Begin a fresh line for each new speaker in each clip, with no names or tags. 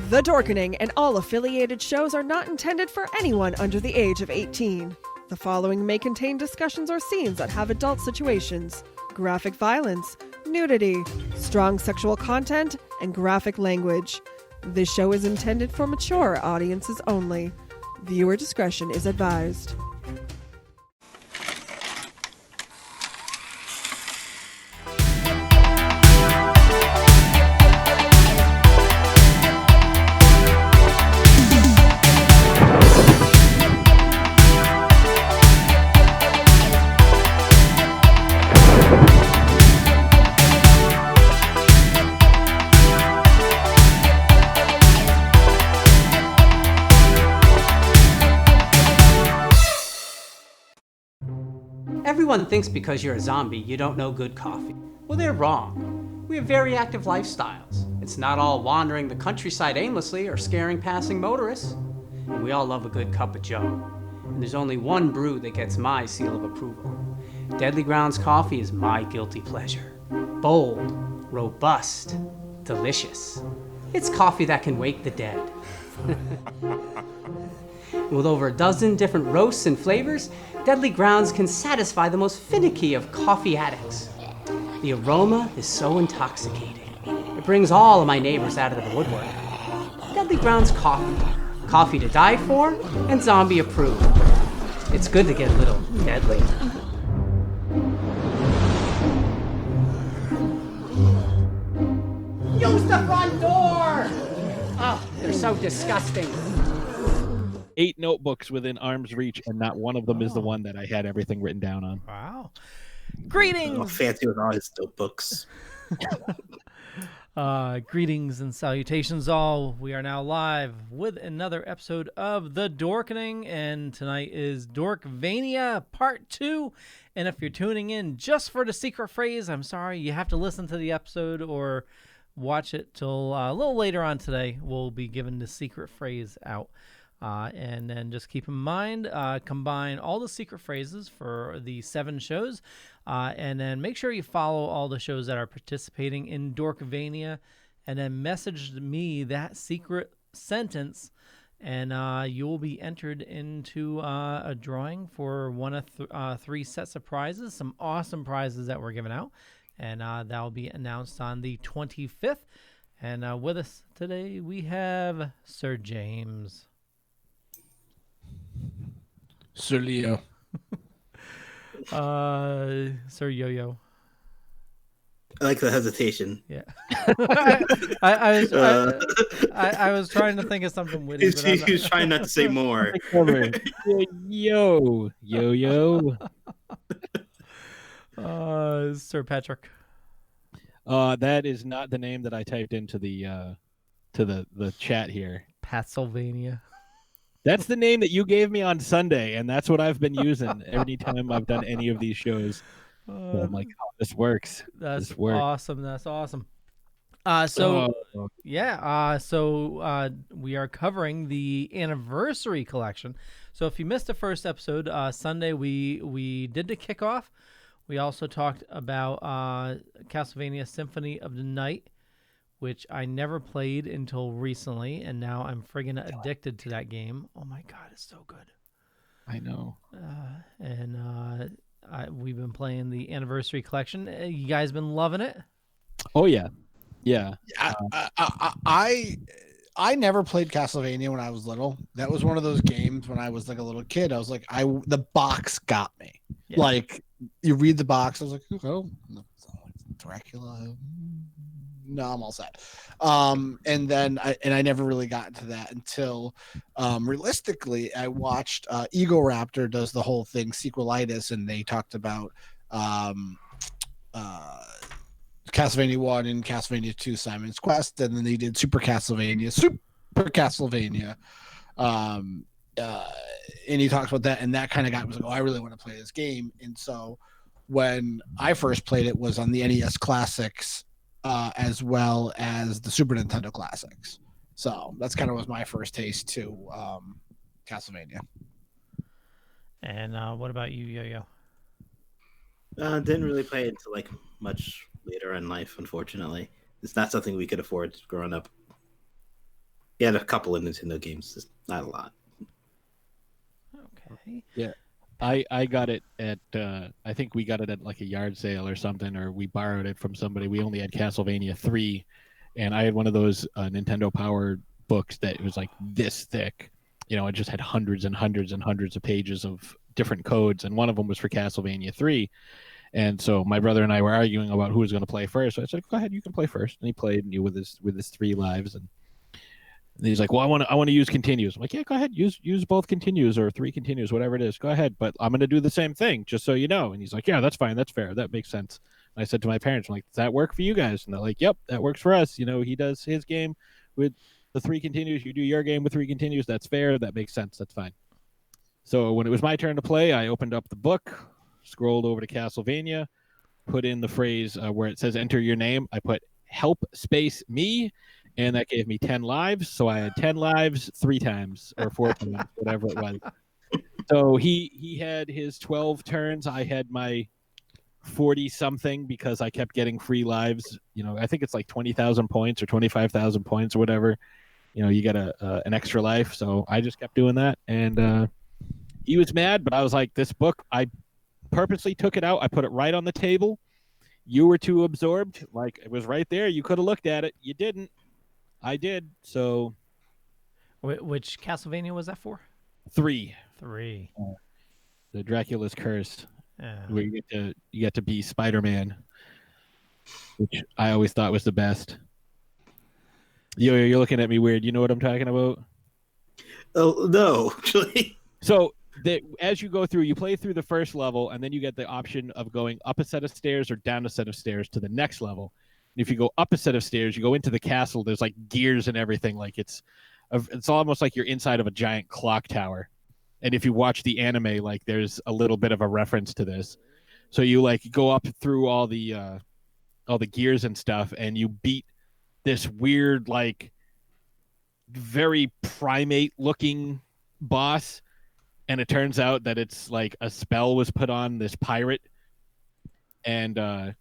The Dorkening and all affiliated shows are not intended for anyone under the age of 18. The following may contain discussions or scenes that have adult situations, graphic violence, nudity, strong sexual content, and graphic language. This show is intended for mature audiences only. Viewer discretion is advised.
Everyone thinks because you're a zombie, you don't know good coffee. Well, they're wrong. We have very active lifestyles. It's not all wandering the countryside aimlessly or scaring passing motorists. And we all love a good cup of joe. And there's only one brew that gets my seal of approval. Deadly Grounds coffee is my guilty pleasure. Bold, robust, delicious. It's coffee that can wake the dead. With over a dozen different roasts and flavors, Deadly Grounds can satisfy the most finicky of coffee addicts. The aroma is so intoxicating. It brings all of my neighbors out of the woodwork. Deadly Grounds coffee. Coffee to die for and zombie approved. It's good to get a little deadly. Use the front door! Oh, they're so disgusting.
8 notebooks within arm's reach, and not one of them is the one that I had everything written down on.
Wow. Greetings!
Oh, fancy with all his notebooks.
Greetings and salutations all. We are now live with another episode of The Dorkening, and tonight is Dork-Vania Part 2. And if you're tuning in just for the secret phrase, I'm sorry, you have to listen to the episode or watch it till a little later on today. We'll be giving the secret phrase out. And then just keep in mind, combine all the secret phrases for the 7 shows, and then make sure you follow all the shows that are participating in Dork-Vania, and then message me that secret sentence, and you will be entered into a drawing for one of 3 sets of prizes, some awesome prizes that we're giving out, and that will be announced on the 25th. And with us today, we have Sir James.
Sir Leo.
Sir Yo-Yo.
I like the hesitation.
Yeah. I was trying to think of something witty.
He was trying not to say more.
Yo.
Sir Patrick.
That is not the name that I typed into the chat here.
Castlevania.
That's the name that you gave me on Sunday, and that's what I've been using every time I've done any of these shows. So I'm like, oh, this works.
That's awesome. That's awesome. So
Oh,
yeah, we are covering the anniversary collection. So if you missed the first episode, Sunday we did the kickoff. We also talked about Castlevania Symphony of the Night, which I never played until recently, and now I'm friggin' addicted to that game. Oh my god, it's so good.
I know.
We've been playing the anniversary collection. You guys been loving it?
Oh yeah, yeah.
I never played Castlevania when I was little. That was one of those games when I was like a little kid. I was like, the box got me.
Yeah.
Like you read the box, I was like, oh, Dracula. No, I'm all set. And then I never really got into that until realistically I watched Ego Raptor does the whole thing sequelitis, and they talked about Castlevania 1 and Castlevania 2 Simon's Quest, and then they did Super Castlevania. And he talks about that, and that kind of got me like, oh, I really want to play this game. And so when I first played it was on the NES Classics, as well as the Super Nintendo Classics. So that's kind of was my first taste to Castlevania.
And what about you, Yo-Yo?
Didn't really play it until like much later in life, unfortunately. It's not something we could afford growing up. We had a couple of Nintendo games, just not a lot.
Okay.
Yeah. I got it at I think we got it at like a yard sale or something, or we borrowed it from somebody. We only had Castlevania 3, and I had one of those Nintendo Power books that was like this thick. You know, it just had hundreds and hundreds and hundreds of pages of different codes, and one of them was for Castlevania 3. And so my brother and I were arguing about who was going to play first. So I said, "Go ahead, you can play first." And he played, and with his 3 lives, and he's like, "Well, I want to use continues." I'm like, "Yeah, go ahead, use both continues or 3 continues, whatever it is. Go ahead, but I'm going to do the same thing, just so you know." And he's like, "Yeah, that's fine, that's fair, that makes sense." And I said to my parents, "I'm like, does that work for you guys?" And they're like, "Yep, that works for us. You know, he does his game with the 3 continues, you do your game with 3 continues. That's fair. That makes sense. That's fine." So when it was my turn to play, I opened up the book, scrolled over to Castlevania, put in the phrase where it says "enter your name." I put "help space me," and that gave me 10 lives. So I had 10 lives 3 times or 4 times, whatever it was. So he had his 12 turns. I had my 40 something because I kept getting free lives. You know, I think it's like 20,000 points or 25,000 points or whatever. You know, you get an extra life. So I just kept doing that, and he was mad, but I was like, this book, I purposely took it out. I put it right on the table. You were too absorbed. Like, it was right there. You could have looked at it. You didn't. I did. So
Which Castlevania was that for?
3.
3.
The Dracula's Curse,
Yeah.
where you get to be Spider-Man, which I always thought was the best. You're looking at me weird. You know what I'm talking about?
Oh no, actually.
So as you go through, you play through the first level, and then you get the option of going up a set of stairs or down a set of stairs to the next level. And if you go up a set of stairs, you go into the castle. There's like gears and everything. Like it's almost like you're inside of a giant clock tower. And if you watch the anime, like there's a little bit of a reference to this. So you like go up through all the gears and stuff, and you beat this weird, like very primate looking boss. And it turns out that it's like a spell was put on this pirate. And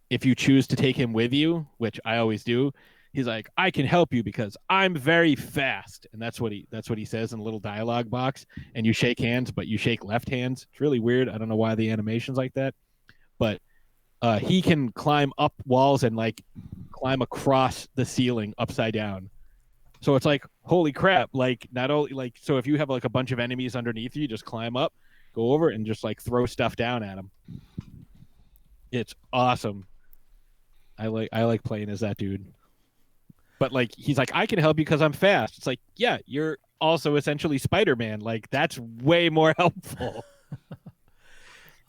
if you choose to take him with you, which I always do, he's like, "I can help you because I'm very fast." And that's what he says in a little dialogue box. And you shake hands, but you shake left hands. It's really weird. I don't know why the animation's like that. But he can climb up walls and like climb across the ceiling upside down. So it's like, holy crap, like not only like, so if you have like a bunch of enemies underneath you, just climb up, go over and just like throw stuff down at them. It's awesome. I like playing as that dude. But like, he's like, "I can help you because I'm fast." It's like, yeah, you're also essentially Spider-Man. Like, that's way more helpful.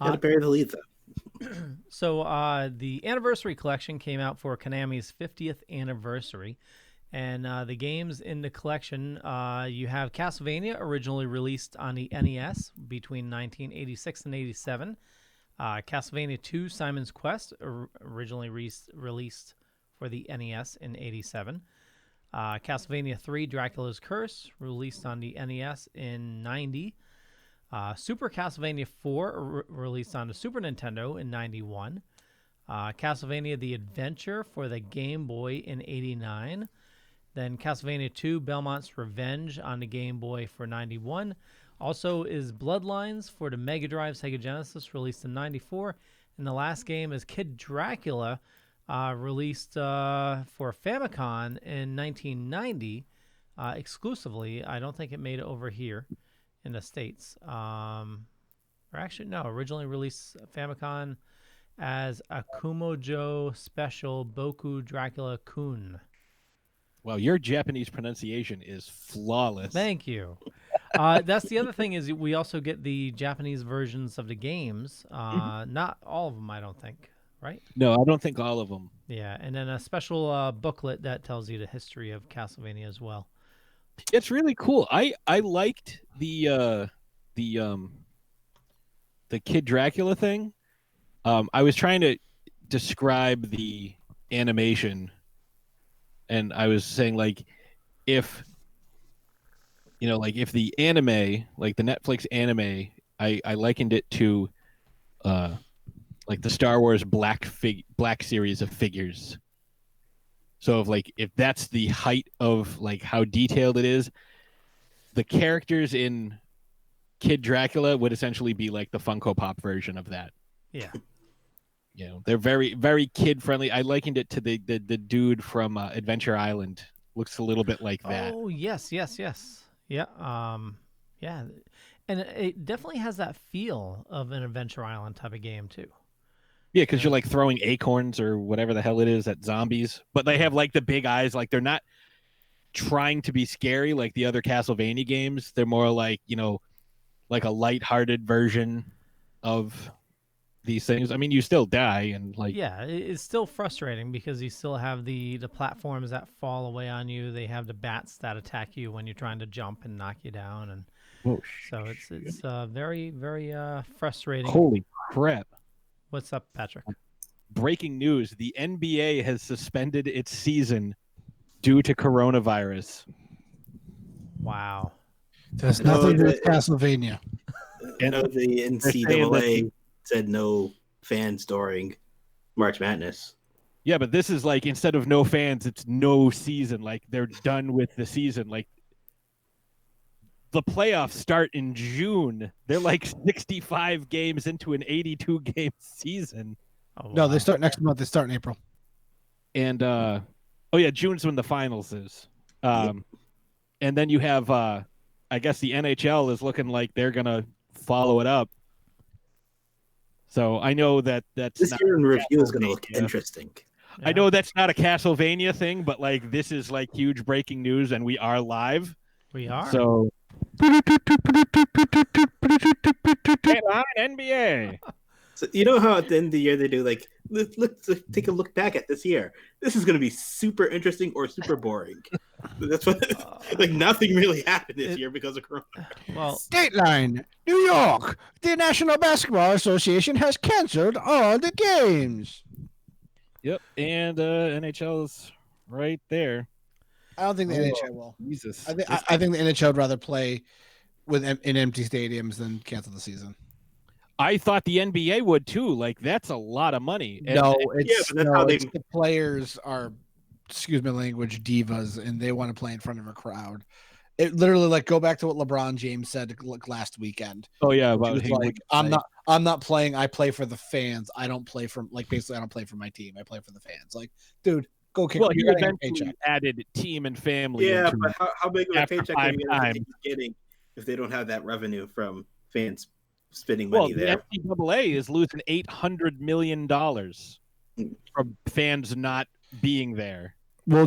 Gotta bury the lead though.
So the anniversary collection came out for Konami's 50th anniversary. And the games in the collection, you have Castlevania, originally released on the NES between 1986 and 87. Castlevania 2, Simon's Quest, originally released for the NES in '87. Castlevania 3: Dracula's Curse, released on the NES in '90. Super Castlevania 4, released on the Super Nintendo in '91. Castlevania: The Adventure for the Game Boy in '89. Then Castlevania 2: Belmont's Revenge on the Game Boy for '91. Also is Bloodlines for the Mega Drive Sega Genesis, released in '94. And the last game is Kid Dracula, released for Famicom in 1990 exclusively. I don't think it made it over here in the States. Or actually, no, originally released Famicom as Akumojo Special Boku Dracula Kun.
Well, your Japanese pronunciation is flawless.
Thank you. That's the other thing is we also get the Japanese versions of the games. Not all of them, I don't think, right?
No, I don't think all of them.
Yeah, and then a special booklet that tells you the history of Castlevania as well.
It's really cool. I liked the Kid Dracula thing. I was trying to describe the animation, and I was saying like if the anime, like the Netflix anime, I likened it to like the Star Wars Black series of figures. So if that's the height of like how detailed it is, the characters in Kid Dracula would essentially be like the Funko Pop version of that.
Yeah.
They're very, very kid friendly. I likened it to the dude from Adventure Island. Looks a little bit like that.
Oh, yes. Yeah. Yeah. And it definitely has that feel of an Adventure Island type of game too.
Yeah, because you're like throwing acorns or whatever the hell it is at zombies, but they have like the big eyes. Like they're not trying to be scary like the other Castlevania games. They're more like, like a lighthearted version of these things. I mean, you still die and like.
Yeah, it's still frustrating because you still have the platforms that fall away on you. They have the bats that attack you when you're trying to jump and knock you down, and so it's very, very frustrating.
Holy crap!
What's up, Patrick?
Breaking news: the NBA has suspended its season due to coronavirus.
Wow.
There's nothing to do with Castlevania.
And the NCAA said no fans during March Madness.
Yeah, but this is like instead of no fans, it's no season. Like they're done with the season. Like the playoffs start in June. They're like 65 games into an 82 game season.
Oh, wow.
No, they start next month. They start in April.
And June's when the finals is. And then you have I guess the NHL is looking like they're gonna follow it up. So I know that's
this year in review is going to look interesting.
Yeah. I know that's not a Castlevania thing, but like this is like huge breaking news, and we are live.
We are.
So NBA.
So you know how at the end of the year they do like let's take a look back at this year. This is going to be super interesting or super boring. That's what like nothing really happened this year because of Corona.
Well,
Dateline, New York. The National Basketball Association has canceled all the games.
Yep, and NHL is right there.
I don't think the NHL will.
Jesus,
I think the NHL would rather play in empty stadiums than cancel the season.
I thought the NBA would too. Like that's a lot of money.
The players are, excuse my language, divas, and they want to play in front of a crowd. It literally like go back to what LeBron James said last weekend.
Oh yeah, about
like I'm not playing. I play for the fans. I don't play for basically I don't play for my team. I play for the fans. Like, dude, go kick.
Well, he eventually added team and family.
Yeah, but how big of a paycheck are you getting if they don't have that revenue from fans spending money there?
The NCAA is losing $800 million from fans not being there.
Well,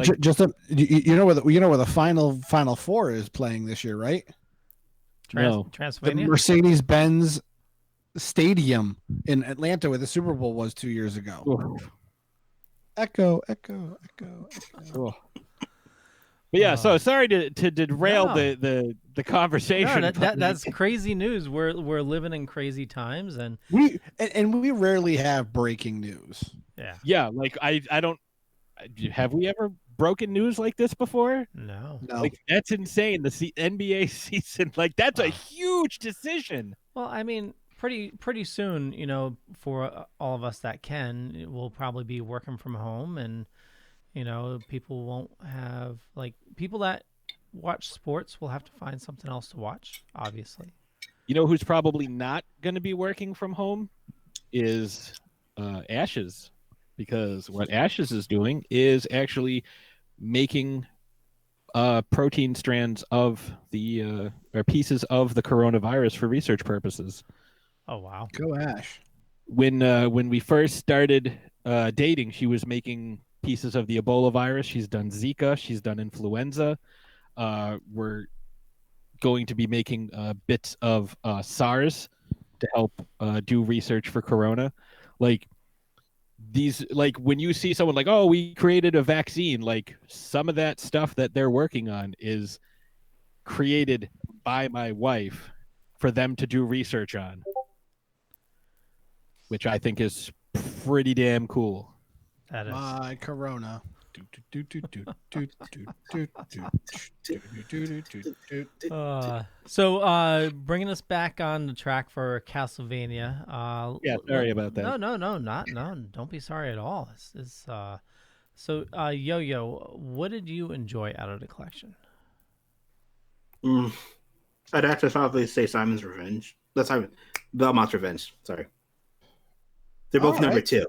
you know where the final four is playing this year, right?
Transylvania,
the Mercedes-Benz Stadium in Atlanta, where the Super Bowl was 2 years ago.
Oh.
Echo.
Oh. But yeah, so sorry to derail the conversation.
No, that's crazy news. We're living in crazy times, and
we rarely have breaking news.
Yeah.
Yeah, like I don't have we ever broken news like this before?
No.
Like, that's insane. The NBA season, like, that's a huge decision.
Well, I mean, pretty soon, for all of us that can, we'll probably be working from home, and people won't have people that watch sports will have to find something else to watch. Obviously,
Who's probably not going to be working from home is Ashes, because what Ashes is doing is actually making protein strands of the or pieces of the coronavirus for research purposes.
Oh wow!
Go Ash.
When we first started dating, she was making pieces of the Ebola virus. She's done Zika. She's done influenza. We're going to be making bits of SARS to help do research for corona. Like when you see someone like, oh, we created a vaccine, like some of that stuff that they're working on is created by my wife for them to do research on, which I think is pretty damn cool.
That is.
My Corona.
So bringing us back on the track for Castlevania.
Yeah, sorry about that.
No, don't be sorry at all. So Yo-Yo, what did you enjoy out of the collection?
I'd actually probably say Simon's Revenge. That's Simon. Belmont's Revenge. Sorry. They're both number 2.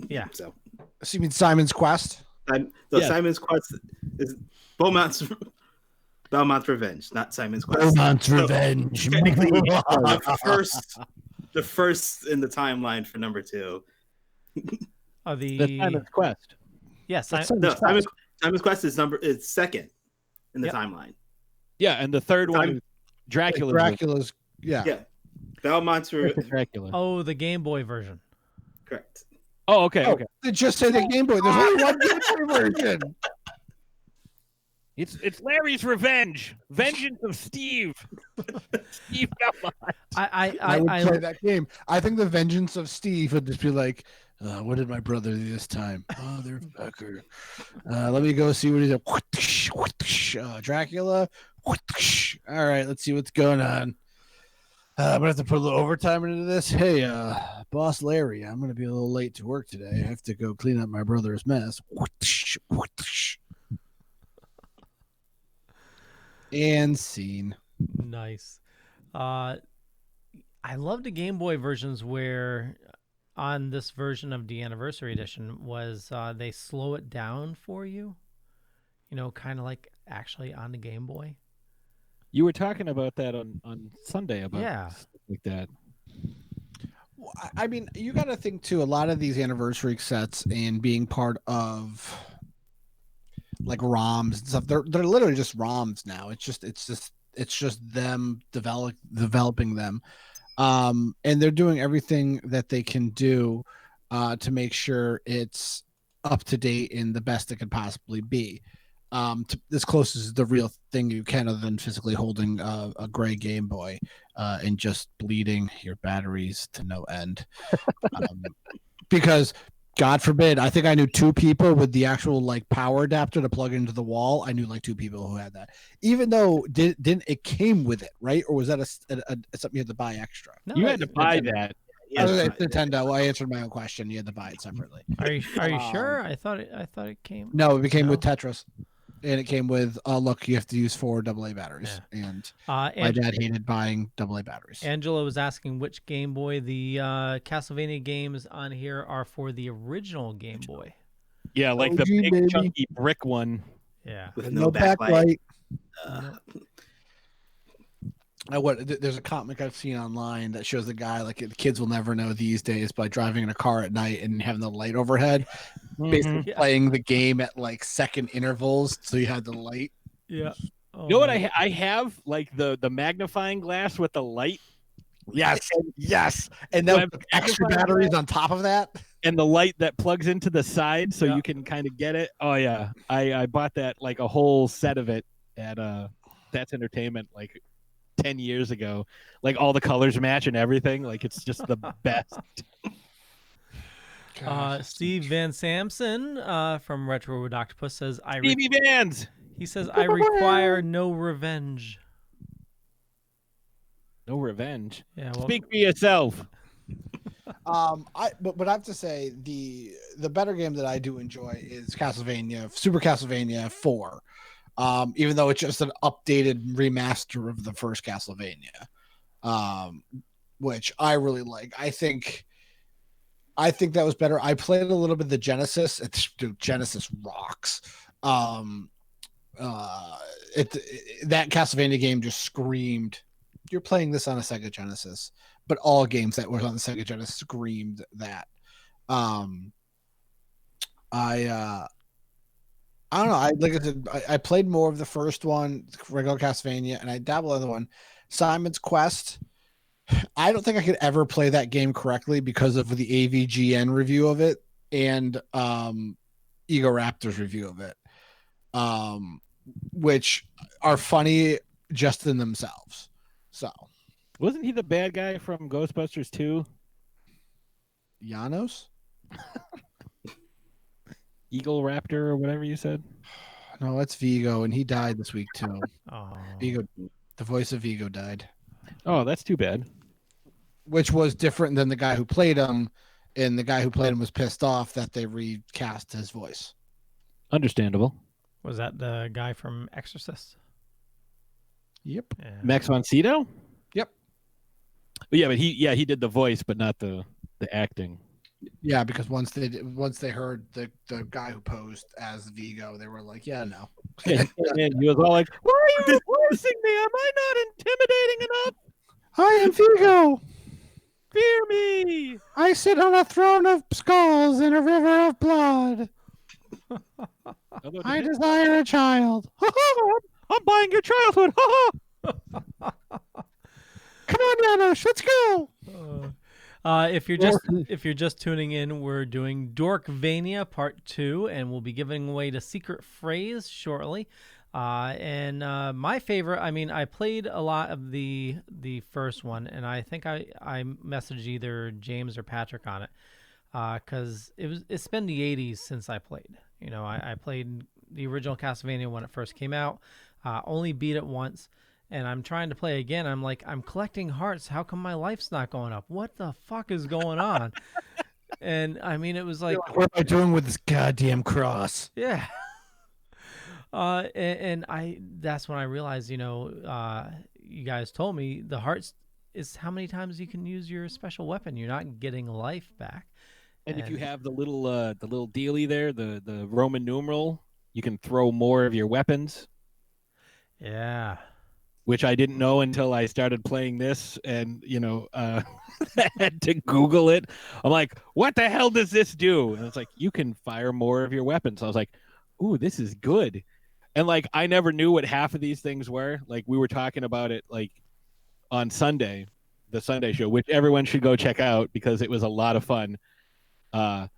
Yeah.
So
you mean Simon's Quest?
Yes.
Simon's Quest is Belmont's Revenge, not Simon's Quest.
Belmont's Revenge.
the first in the timeline for number 2.
The
That's Simon's Quest.
Yes.
Simon's Quest is second in the timeline.
Yeah, and the third one is Dracula.
Dracula's. Yeah.
Belmont's
Dracula.
Oh, the Game Boy version.
Correct.
Oh, okay.
They just say the Game Boy. There's only one Game Boy version.
It's Larry's Revenge. Vengeance of Steve. Steve Belmont.
I would play that game. I think the Vengeance of Steve would just be like, what did my brother do this time? Oh, they're fucker. Let me go see what he's doing. Dracula. All right, let's see what's going on. I'm gonna have to put a little overtime into this. Hey, boss Larry, I'm gonna be a little late to work today. I have to go clean up my brother's mess. And scene.
Nice. I love the Game Boy versions where on this version of the Anniversary Edition was they slow it down for you. Kind of like actually on the Game Boy.
You were talking about that on Sunday about stuff like that.
I mean, you got to think too. A lot of these anniversary sets and being part of like ROMs and stuff, they're literally just ROMs now. It's just them developing them, and they're doing everything that they can do to make sure it's up to date and the best it could possibly be. As close as the real thing you can, other than physically holding a gray Game Boy and just bleeding your batteries to no end. Because God forbid, I think I knew 2 people with the actual like power adapter to plug into the wall. I knew like 2 people who had that, even though didn't it came with it, right? Or was that a something you had to buy extra?
No,
You had to buy that.
It's Nintendo. I answered my own question. You had to buy it separately.
Are you sure? I thought it came.
No, it came with Tetris. And it came with, look, you have to use 4 AA batteries. Yeah. And my dad hated buying AA batteries.
Angela was asking which Game Boy. The Castlevania games on here are for the original Game Boy.
Yeah, like the big chunky brick one.
Yeah.
With no backlight.
There's a comic I've seen online that shows the guy, like the kids will never know these days, by driving in a car at night and having the light overhead, basically playing the game at like second intervals, so you had the light.
Yeah.
You know what I have? Like the magnifying glass with the light.
Yes. And then extra batteries on top of that.
And the light that plugs into the side so you can kind of get it. Oh yeah. I bought that, like a whole set of it at That's Entertainment like 10 years ago. Like all the colors match and everything. Like it's just the best.
Steve Van Samson from Retro with Octopus says,
Stevie Vans.
He says, I require no revenge.
No revenge.
Yeah, well,
Speak for yourself.
But I have to say the better game that I do enjoy is Super Castlevania 4. Even though it's just an updated remaster of the first Castlevania, which I really like. I think that was better. I played a little bit of the Genesis. Genesis rocks. That Castlevania game just screamed, "You're playing this on a Sega Genesis." But all games that were on the Sega Genesis screamed that. I don't know. I played more of the first one, regular Castlevania, and I dabbled in the one, Simon's Quest. I don't think I could ever play that game correctly because of the AVGN review of it and Ego Raptor's review of it, which are funny just in themselves. So,
wasn't he the bad guy from Ghostbusters 2?
Janos?
Eagle Raptor or whatever you said?
No, that's Vigo, and he died this week too.
oh.
Vigo, the voice of Vigo died.
Oh, that's too bad.
Which was different than the guy who played him, and the guy who played him was pissed off that they recast his voice.
Understandable.
Was that the guy from Exorcist?
Yep.
Yeah.
Max von Sydow?
Yep.
But he did the voice, but not the acting.
Yeah, because once they heard the guy who posed as Vigo, they were like, "Yeah, no."
And he was all like, "Why are you forcing me? Am I not intimidating enough?
I am Vigo.
Fear me.
I sit on a throne of skulls in a river of blood. I desire a child.
I'm buying your childhood.
Come on, Janos, let's go."
If you're just tuning in, we're doing Dork-Vania Part 2, and we'll be giving away the secret phrase shortly. And my favorite, I played a lot of the first one, and I think I messaged either James or Patrick on it, because it's been the 80s since I played. I played the original Castlevania when it first came out, only beat it once. And I'm trying to play again. I'm like, I'm collecting hearts. How come my life's not going up? What the fuck is going on? And it was like,
what am I doing with this goddamn cross?
Yeah. And that's when I realized, you guys told me the hearts is how many times you can use your special weapon. You're not getting life back.
And if you have the little dealie there, the Roman numeral, you can throw more of your weapons.
Yeah.
Which I didn't know until I started playing this, and I had to Google it. I'm like, what the hell does this do? And it's like, you can fire more of your weapons. I was like, ooh, this is good. And like, I never knew what half of these things were. Like, we were talking about it like on Sunday, the Sunday show, which everyone should go check out because it was a lot of fun. I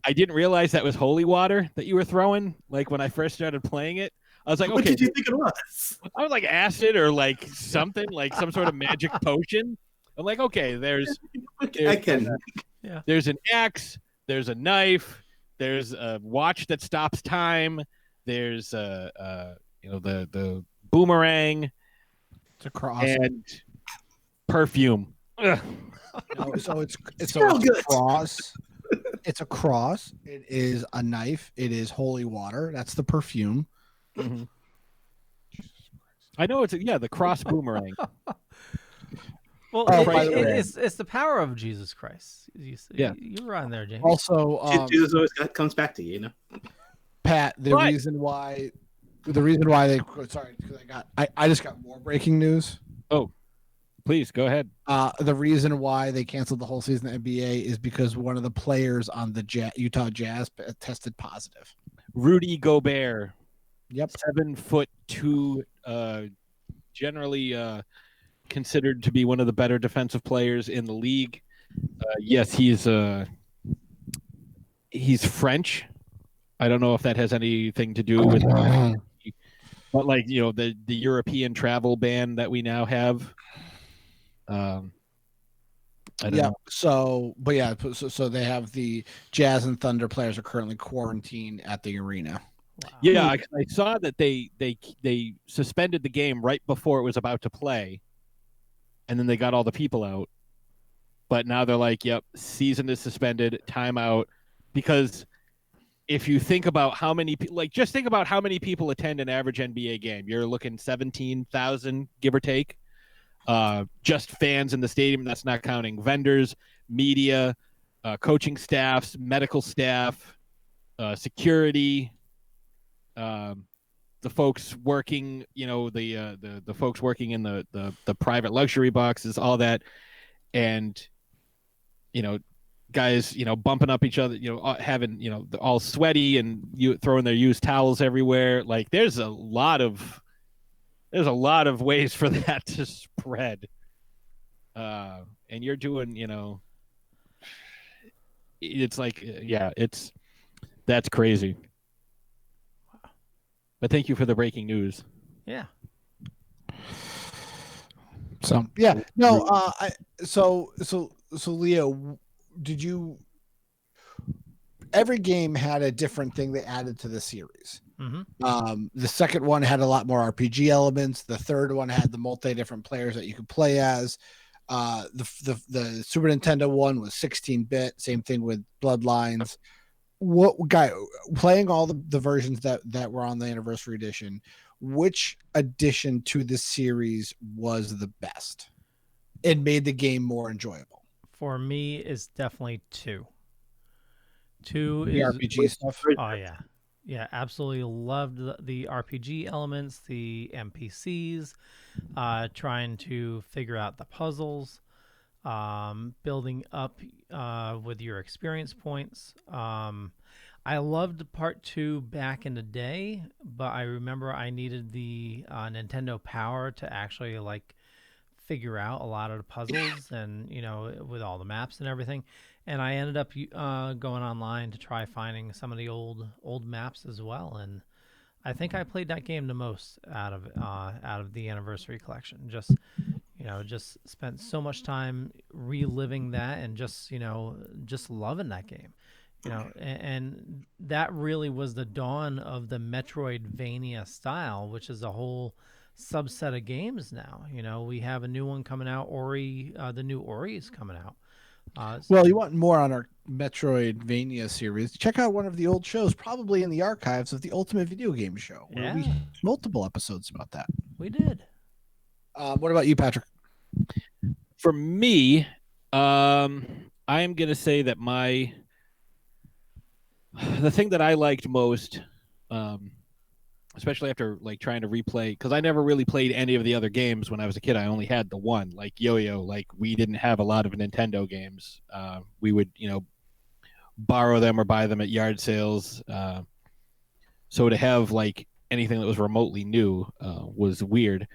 didn't realize that was holy water that you were throwing. Like when I first started playing it, I was like,
what
okay.
did you think it was?
I was like acid or like something, like some sort of magic potion. I'm like, okay, there's an axe, there's a knife, there's a watch that stops time, there's the boomerang.
It's a cross
and perfume.
No, so it's a cross. It's a cross. It is a knife. It is holy water. That's the perfume.
Mm-hmm. I know the cross boomerang.
Well, it's the power of Jesus Christ. You were on there, James.
Also,
Jesus always comes back to you,
Pat. The reason why they sorry, because I just got more breaking news.
Oh, please go ahead.
The reason why they canceled the whole season of NBA is because one of the players on the Utah Jazz tested positive.
Rudy Gobert.
Yep.
7'2", generally considered to be one of the better defensive players in the league. Yes, he's French. I don't know if that has anything to do with but like, the European travel ban that we now have. I don't
Yeah.
know.
So they have the Jazz and Thunder players are currently quarantined at the arena.
Wow.
Yeah, I saw that they suspended the game right before it was about to play, and then they got all the people out. But now they're like, "Yep, season is suspended, timeout," because if you think about how many just think about how many people attend an average NBA game. You're looking 17,000, give or take. Just fans in the stadium. That's not counting vendors, media, coaching staffs, medical staff, security, the folks working, the folks working in the private luxury boxes, all that, and guys, bumping up each other, having, all sweaty and throwing their used towels everywhere. Like there's a lot of ways for that to spread. And you're doing, it's like, that's crazy. But thank you for the breaking news.
Yeah.
So yeah, no, so Leo, did you? Every game had a different thing they added to the series.
Mm-hmm.
The second one had a lot more RPG elements. The third one had the different players that you could play as. The Super Nintendo one was 16-bit. Same thing with Bloodlines. What guy playing all the versions that were on the Anniversary Edition? Which addition to the series was the best? It made the game more enjoyable.
For me, it's definitely 2. 2
The
is
RPG stuff.
Oh yeah, yeah, absolutely loved the RPG elements, the NPCs, trying to figure out the puzzles, building up with your experience points. I loved part 2 back in the day, but I remember I needed the Nintendo Power to actually figure out a lot of the puzzles and with all the maps and everything. And I ended up going online to try finding some of the old maps as well. And I think I played that game the most out of the Anniversary Collection. Just spent so much time reliving that and just loving that game. And that really was the dawn of the Metroidvania style, which is a whole subset of games now. We have a new one coming out. Ori, the new Ori is coming out.
Well, you want more on our Metroidvania series? Check out one of the old shows, probably in the archives of the Ultimate Video Game Show, where we had multiple episodes about that.
We did.
What about you, Patrick?
For me, I am gonna say that the thing that I liked most, especially after trying to replay, because I never really played any of the other games when I was a kid. I only had the one, Yo-Yo. We didn't have a lot of Nintendo games. We would, borrow them or buy them at yard sales. So to have anything that was remotely new was weird.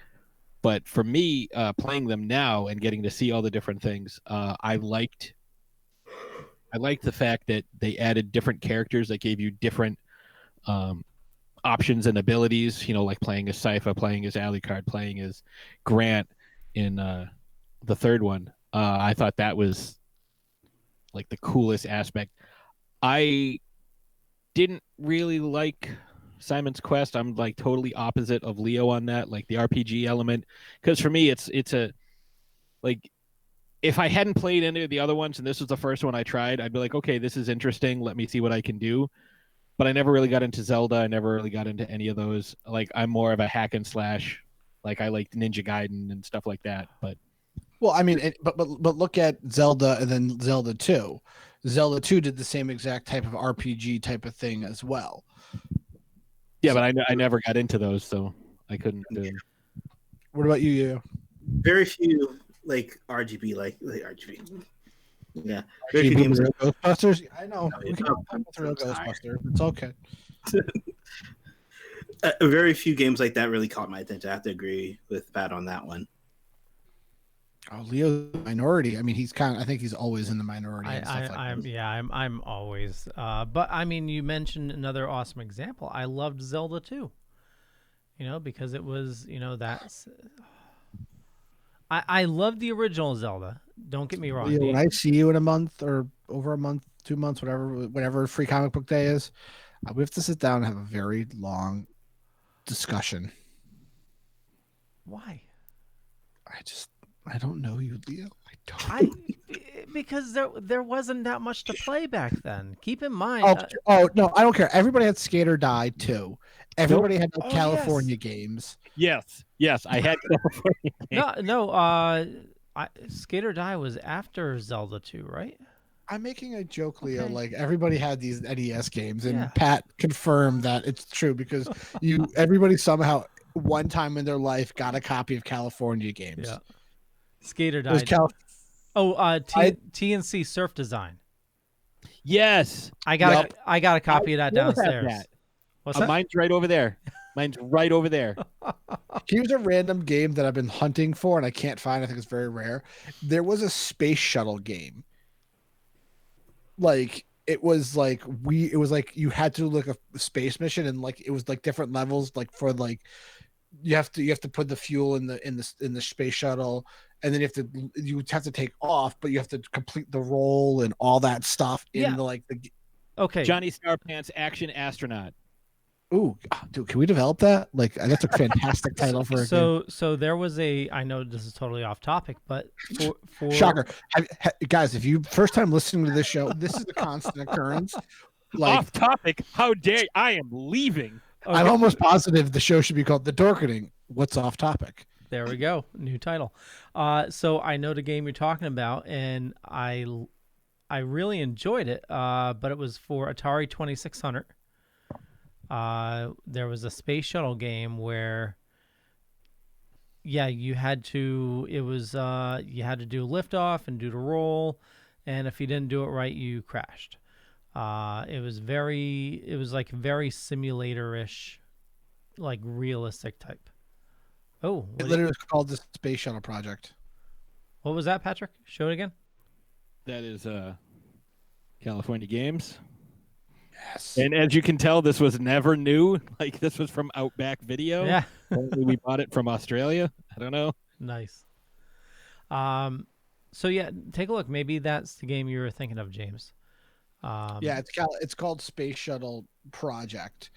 But for me, playing them now and getting to see all the different things, I liked the fact that they added different characters that gave you different options and abilities, like playing as Sypha, playing as Alucard, playing as Grant in the third one. I thought that was the coolest aspect. I didn't really like Simon's Quest. I'm totally opposite of Leo on that, the RPG element, because for me it's a if I hadn't played any of the other ones and this was the first one I tried, I'd be like, okay, this is interesting, let me see what I can do. But I never really got into Zelda. I never really got into any of those. I'm more of a hack and slash. I liked Ninja Gaiden and stuff like that. But
well, I mean, but look at Zelda and then Zelda 2. Zelda 2 did the same exact type of RPG type of thing as well.
Yeah, so, but I never got into those, so I couldn't.
What about you?
Very few RGB RGB. Yeah,
very few games. Ghostbusters. I know. We can talk about the real Ghostbuster. It's okay.
Very few games like that really caught my attention. I have to agree with Pat on that one.
Oh, Leo's minority. I mean, I think he's always in the minority.
I'm always. But I mean, you mentioned another awesome example. I loved Zelda 2. Because it was, that's. I love the original Zelda. Don't get me wrong.
Yeah, when I see you in a month or over a month, 2 months, whatever free comic book day is, we have to sit down and have a very long discussion.
Why?
I don't know you, Leo. I don't.
Because there wasn't that much to play back then. Keep in mind.
Oh no, I don't care. Everybody had Skate or Die too. Everybody had
Oh,
California games.
Yes, I had California.
No. Skate or Die was after Zelda 2, right?
I'm making a joke, Leo.
Okay.
Like everybody had these NES games, and
Yeah.
Pat confirmed that it's true because everybody somehow one time in their life got a copy of California games.
Yeah. Skate or
It was
Die. TNC Surf Design.
Yes,
I got a copy of that downstairs.
That.
What's that?
Mine's right over there.
Here's a random game that I've been hunting for and I can't find. I think it's very rare. There was a space shuttle game. Like it was like you had to do like a space mission and like it was like different levels like for like you have to put the fuel in the space shuttle and then you have to take off, but you have to complete the role and all that stuff in the
Okay.
Johnny Starpants Action Astronaut.
Ooh, dude, can we develop that? Like that's a fantastic title for a game.
So there was I know this is totally off topic, but for
Shocker. Guys, if you first time listening to this show, this is a constant occurrence. Like
Off topic. How dare I am leaving.
Okay.
I'm almost positive the show should be called The Dorkening. What's off topic?
There we go. New title. So I know the game you're talking about, and I really enjoyed it. But it was for Atari 2600. There was a space shuttle game where, you had to. It was you had to do liftoff and do the roll, and if you didn't do it right, you crashed. It was like very simulator-ish, like realistic type. Oh,
It literally was called the Space Shuttle Project.
what was that, Patrick? Show it again.
That is California Games.
Yes.
And as you can tell, this was never new. Like this was from Outback Video.
Yeah.
Only we bought it from Australia. I don't know.
Nice. So yeah, take a look. Maybe that's the game you were thinking of, James.
It's called Space Shuttle Project,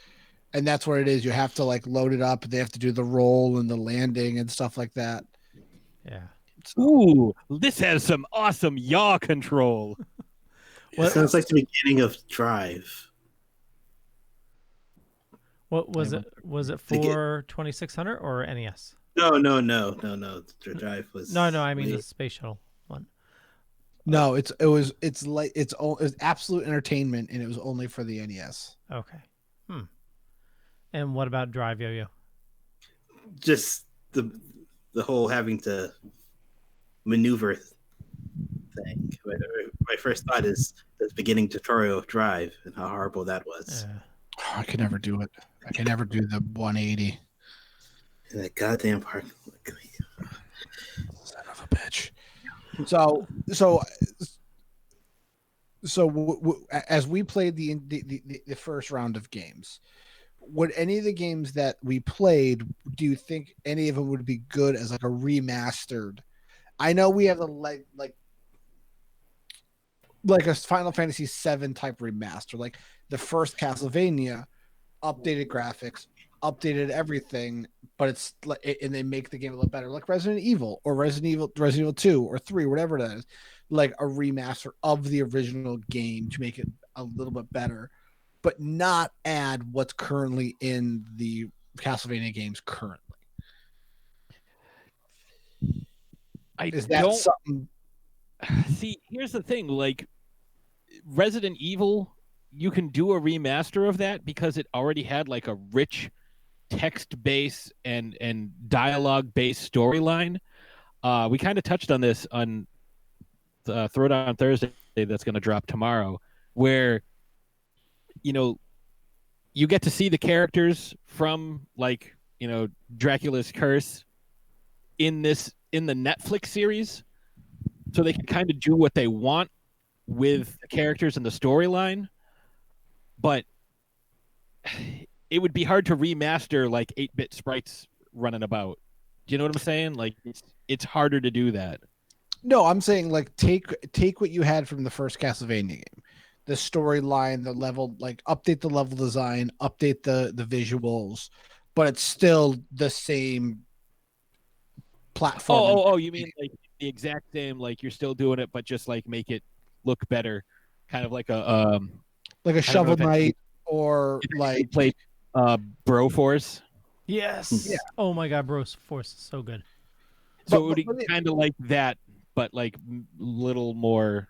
and that's what it is. You have to like load it up. They have to do the roll and the landing and stuff like that.
Yeah.
Ooh, this has some awesome yaw control.
It sounds like the beginning of Drive.
What was it? Was it for 2600 or NES?
No. Drive was
No. I mean the space shuttle one.
No, it's absolute entertainment, and it was only for the NES.
Okay. And what about Drive Yo-Yo?
just the whole having to maneuver thing. My first thought is the beginning tutorial of Drive and how horrible that was.
Yeah.
I can never do it. I can never do the 180.
And that goddamn part.
Son of a bitch. As we played the first round of games, would any of the games that we played, do you think any of them would be good as like a remastered? I know we have like a Final Fantasy VII type remaster, like the first Castlevania, updated graphics, updated everything, but it's like, and they make the game a little better, like Resident Evil or Resident Evil 2 or 3, whatever that is, like a remaster of the original game to make it a little bit better, but not add what's currently in the Castlevania games currently. Is that something?
See, here's the thing, like Resident Evil, you can do a remaster of that because it already had like a rich text base and dialogue based storyline. We kind of touched on this on Throwdown Thursday that's going to drop tomorrow, where you get to see the characters from like Dracula's Curse in the Netflix series, so they can kind of do what they want with the characters and the storyline, but it would be hard to remaster like 8-bit sprites running about Do you know what I'm saying? Like it's harder to do that.
No, I'm saying like take what you had from the first Castlevania game, the storyline, the level, like update the level design, update the visuals, but it's still the same platform.
Oh, you mean like the exact same, like you're still doing it, but just like make it look better, kind of like a
Shovel Knight or like
play Broforce.
Yes.
Yeah.
Oh my God, Bro Force is so good.
So it would be kind of like that, but like little more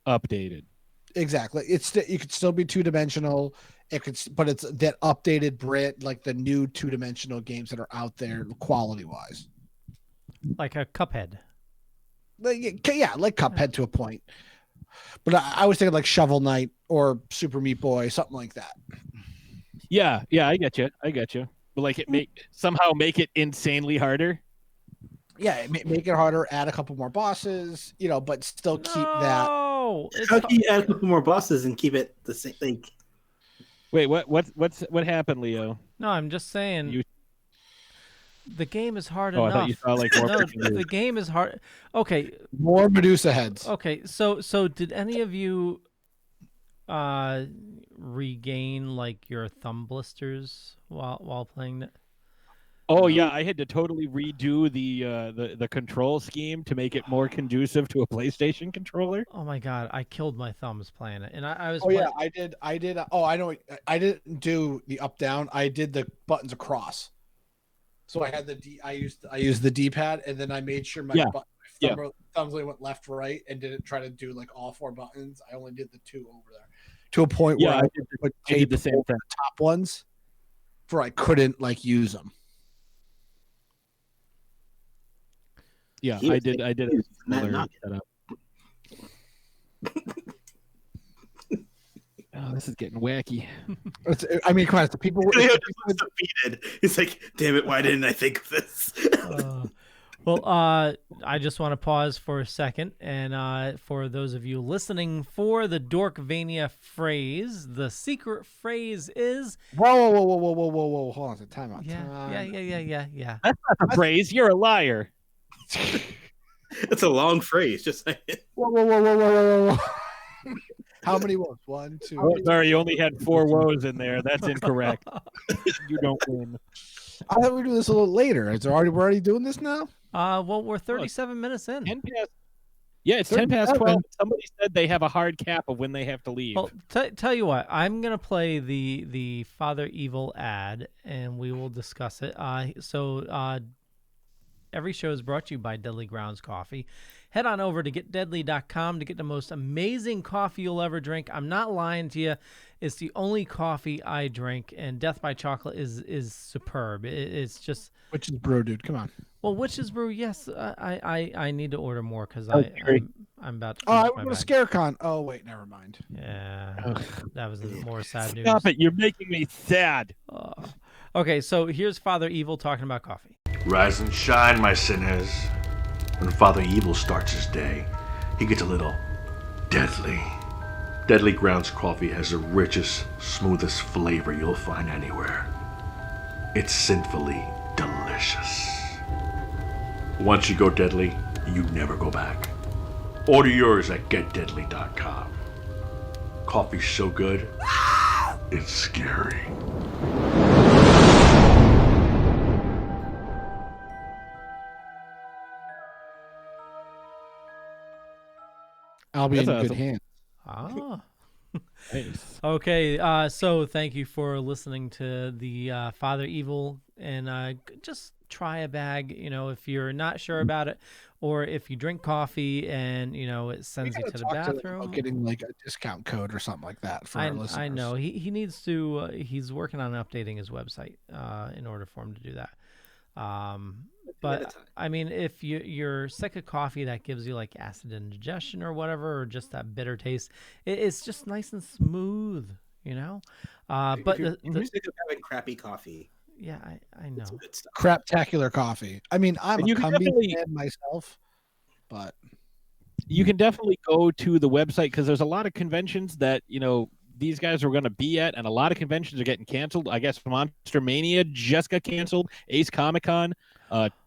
updated.
Exactly. You could still be 2-dimensional. But it's that updated Brit, like the new 2-dimensional games that are out there, quality wise.
Like a Cuphead.
Like Cuphead to a point. But I was thinking like Shovel Knight or Super Meat Boy, something like that.
Yeah, I get you. But like somehow make it insanely harder.
Yeah, make it harder. Add a couple more bosses, but still keep that.
No,
How can you add a couple more bosses and keep it the same? Like,
wait, what happened, Leo?
No, I'm just saying. The game is hard
enough. I thought you saw like more.
No, the game is hard. Okay.
More Medusa heads.
Okay, so did any of you regain like your thumb blisters while playing it?
Oh yeah, I had to totally redo the control scheme to make it more conducive to a PlayStation controller.
Oh my God, I killed my thumbs playing it, and I was.
Oh yeah, I did. Oh, I know. I didn't do the up down. I did the buttons across. So I had I used the D-pad, and then I made sure my thumbs only went left, right, and didn't try to do like all 4 buttons. I only did the 2 over there, to a point where I did the same thing. The top ones, for I couldn't like use them.
Yeah, I did. I did a similar setup. Oh, this is getting wacky.
I mean, come on, the people were
defeated. He's like, "Damn it! Why didn't I think of this?"
I just want to pause for a second, and for those of you listening, for the Dork-Vania phrase, the secret phrase is.
Whoa! Hold on, time out.
Yeah.
That's not a phrase. You're a liar.
It's a long phrase. Just saying.
Whoa. How many woes? 1, 2.
Oh, sorry, you only had 4 woes in there. That's incorrect. You don't win.
I thought we'd do this a little later. We're already doing this now?
Well, we're 37 minutes in.
10 past. Yeah, it's 10 past 12. Somebody said they have a hard cap of when they have to leave.
Well, tell you what, I'm gonna play the Father Evil ad, and we will discuss it. Every show is brought to you by Deadly Grounds Coffee. Head on over to getdeadly.com to get the most amazing coffee you'll ever drink. I'm not lying to you. It's the only coffee I drink, and Death by Chocolate is superb. It's just...
Witch's Brew, dude. Come on.
Well, Witch's Brew, yes. I need to order more because I'm about to...
I want to ScareCon. Oh, wait, never mind.
Yeah, that was more sad news.
Stop it. You're making me sad.
Okay, so here's Father Evil talking about coffee.
Rise and shine, my sinners. When Father Evil starts his day, he gets a little deadly. Deadly Grounds Coffee has the richest, smoothest flavor you'll find anywhere. It's sinfully delicious. Once you go deadly, you never go back. Order yours at getdeadly.com. Coffee's so good, it's scary.
I'll be in good hands.
Nice.
Okay, so thank you for listening to the Father Evil, and just try a bag, if you're not sure about it, or if you drink coffee and, it sends you to the bathroom.
Getting like a discount code or something like that for our listeners.
I know. He needs to, he's working on updating his website in order for him to do that. But I mean, if you're sick of coffee that gives you like acid indigestion or whatever, or just that bitter taste, it's just nice and smooth, But
you're sick of having crappy coffee.
Yeah, I know.
Craptacular coffee. I mean, I'm a Cumby fan myself, but
you can definitely go to the website because there's a lot of conventions that these guys are going to be at, and a lot of conventions are getting canceled. I guess Monster Mania just got canceled. Ace Comic Con,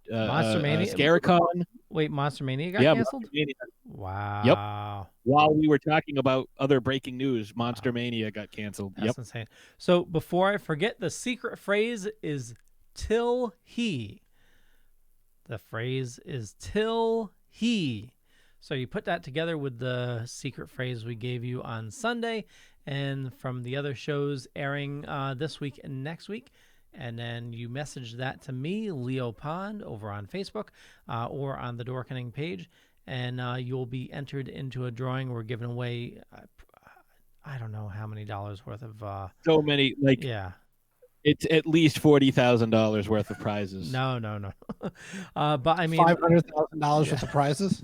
Monster Mania?
Scaricon.
Wait, Monster Mania got
Yeah,
canceled?
Monster Mania.
Wow.
While we were talking about other breaking news, Monster Mania got canceled.
That's insane. So before I forget, the secret phrase is till he. The phrase is till he. So you put that together with the secret phrase we gave you on Sunday and from the other shows airing this week and next week. And then you message that to me, Leo Pond, over on Facebook or on the Dorkening page. And you'll be entered into a drawing. We're giving away, I don't know how many dollars worth of.
So many, like,
yeah.
It's at least $40,000 worth of prizes.
No. But I mean,
$500,000 worth of prizes.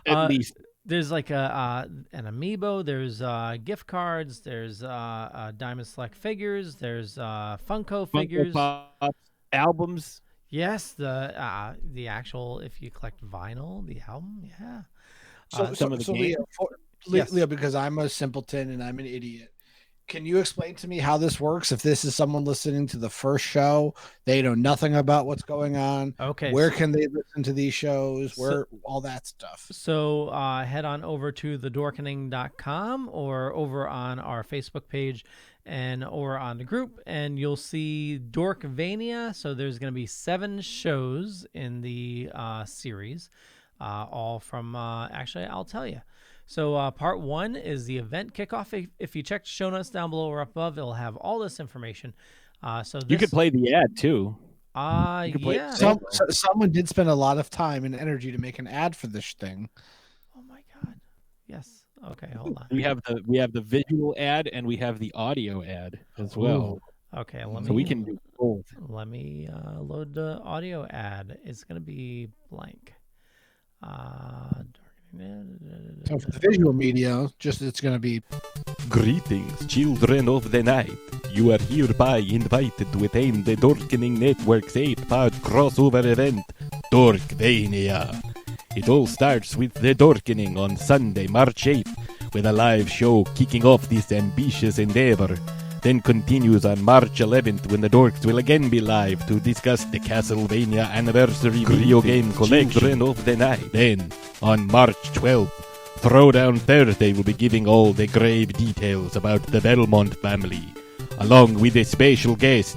At least.
There's like an amiibo. There's gift cards. There's Diamond Select figures. There's Funko figures.
Pops, albums.
Yes, the actual. If you collect vinyl, the album. Yeah.
So Leo, because I'm a simpleton and I'm an idiot. Can you explain to me how this works? If this is someone listening to the first show, they know nothing about what's going on.
Okay.
Where can they listen to these shows? Where all that stuff?
So head on over to thedorkening.com or over on our Facebook page or on the group, and you'll see Dork-Vania. So there's going to be 7 shows in the series, all from actually, I'll tell you. So part 1 is the event kickoff. If you check show notes down below or up above, it'll have all this information.
You could play the ad too.
Yeah.
Someone did spend a lot of time and energy to make an ad for this thing.
Oh my God. Yes. Okay, hold on.
We have the visual ad and we have the audio ad as well.
Ooh. Okay,
so we can do both.
Let me load the audio ad. It's gonna be blank.
So for the visual media, it's going to be
Greetings, children of the night. You are hereby invited to attend the Dorkening Network's 8-part crossover event, Dork-Vania. It all starts with the Dorkening on Sunday, March 8th, with a live show kicking off this ambitious endeavor. Then continues on March 11th when the Dorks will again be live to discuss the Castlevania Anniversary Video Game Collection of the night. Then, on March 12th, Throwdown Thursday will be giving all the grave details about the Belmont family, along with a special guest,